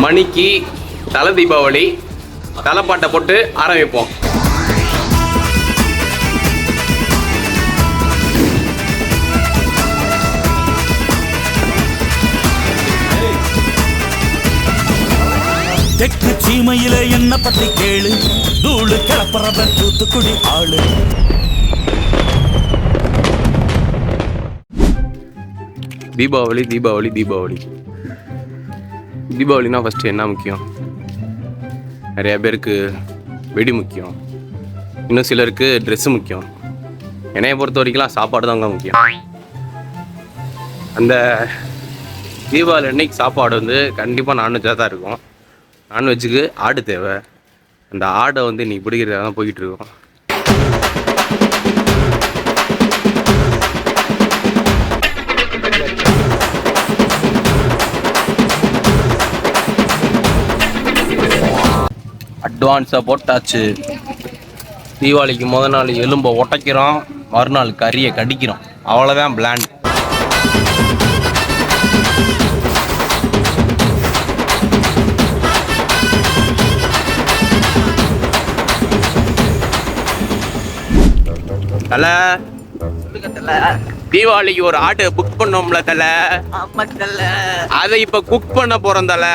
மணிக்கு தலை தீபாவளி தலைப்பாட்டை போட்டு ஆரம்பிப்போம். தெற்கு சீமையில என்ன பத்தி கேளு, தூளு கிளப்புறவன் தூத்துக்குடி ஆளு. தீபாவளி தீபாவளி தீபாவளி தீபாவளினா ஃபஸ்ட்டு என்ன முக்கியம்? நிறைய பேருக்கு வெடி முக்கியம், இன்னும் சிலருக்கு ட்ரெஸ்ஸு முக்கியம். என்னைய பொறுத்த வரைக்கும்லாம் சாப்பாடு தாங்க முக்கியம். அந்த தீபாவளி அன்னைக்கு சாப்பாடு வந்து கண்டிப்பாக நான்வெஜ்ஜாக தான் இருக்கும். நான்வெஜ்ஜுக்கு ஆடு தேவை. அந்த ஆடை வந்து இன்னைக்கு பிடிக்கிறதாக தான் போய்கிட்டு இருக்கோம். அட்வான்ஸாக போட்டாச்சு. தீபாவளிக்கு முதல் நாள் எலும்பை உடைக்கிறோம், மறுநாள் கறியை கடிக்கிறோம். அவ்வளோதான் பிளான். தலை தீபாவளிக்கு ஒரு ஆட்டை புக் பண்ணோம்ல தலை. அதை இப்ப குக் பண்ண போறோம் தலை.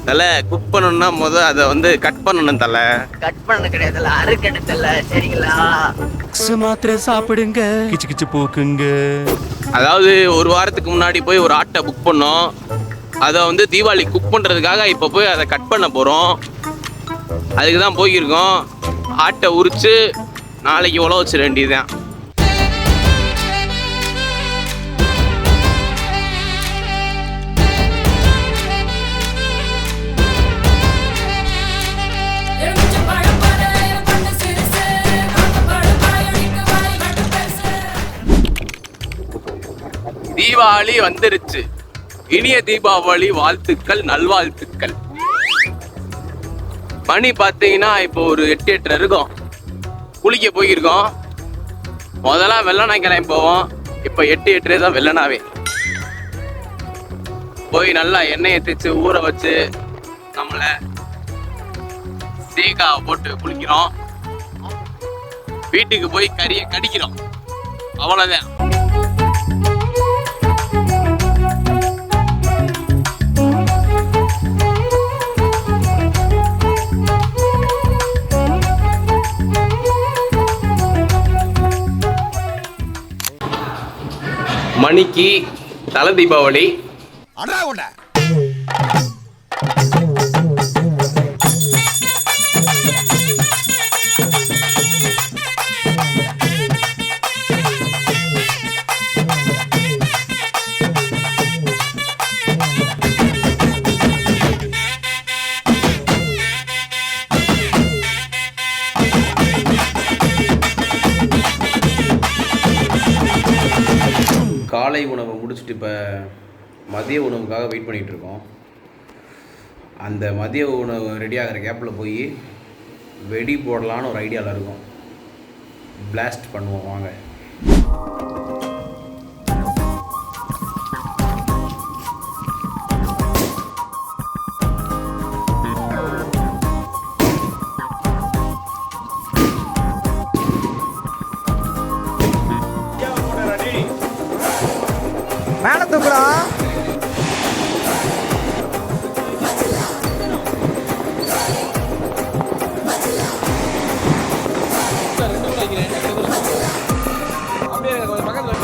தலை குக் பண்ணணும்னா அதை வந்து கட் பண்ணணும் தலை. கட் பண்ண கிடையாது, அறுக்கணும் தலை. சரிங்களா? மாத்திரை சாப்பிடுங்க, கிச்சு கிச்சு போக்குங்க. அதாவது ஒரு வாரத்துக்கு முன்னாடி போய் ஒரு ஆட்டை புக் பண்ணோம். அதை வந்து தீபாவளி குக் பண்றதுக்காக இப்ப போய் அதை கட் பண்ண போறோம். அதுக்கு தான் போயிருக்கோம். ஆட்டை உரிச்சு நாளைக்கு உழவு வச்சிட வேண்டியதுதான். தீபாவளி வந்துருச்சு. இனிய தீபாவளி வாழ்த்துக்கள், நல்வாழ்த்துக்கள். மணி பார்த்தீங்கன்னா இப்போ ஒரு 8-8 இருக்கும். குளிக்க போயிருக்கோம். முதல்ல வெள்ளனா கிளம்பி போவோம். இப்போ 8-8 தான் வெள்ளனாவே. போய் நல்லா எண்ணெயை தேய்ச்சி ஊற வச்சு நம்மளை சீக்காவை போட்டு குளிக்கிறோம். வீட்டுக்கு போய் கறியை கடிக்கிறோம். அவ்வளோதான். மணிக்கு தலை தீபாவளி. காலை உணவை முடிச்சுட்டு இப்போ மதிய உணவுக்காக வெயிட் பண்ணிகிட்டு இருக்கோம். அந்த மதிய உணவு ரெடி ஆகிற கேப்பில் போய் வெடி போடலான்னு ஒரு ஐடியாவில் இருக்கும். பிளாஸ்ட் பண்ணுவோம் வாங்க. மேல தூக்குறா. அப்படியே பக்கத்துல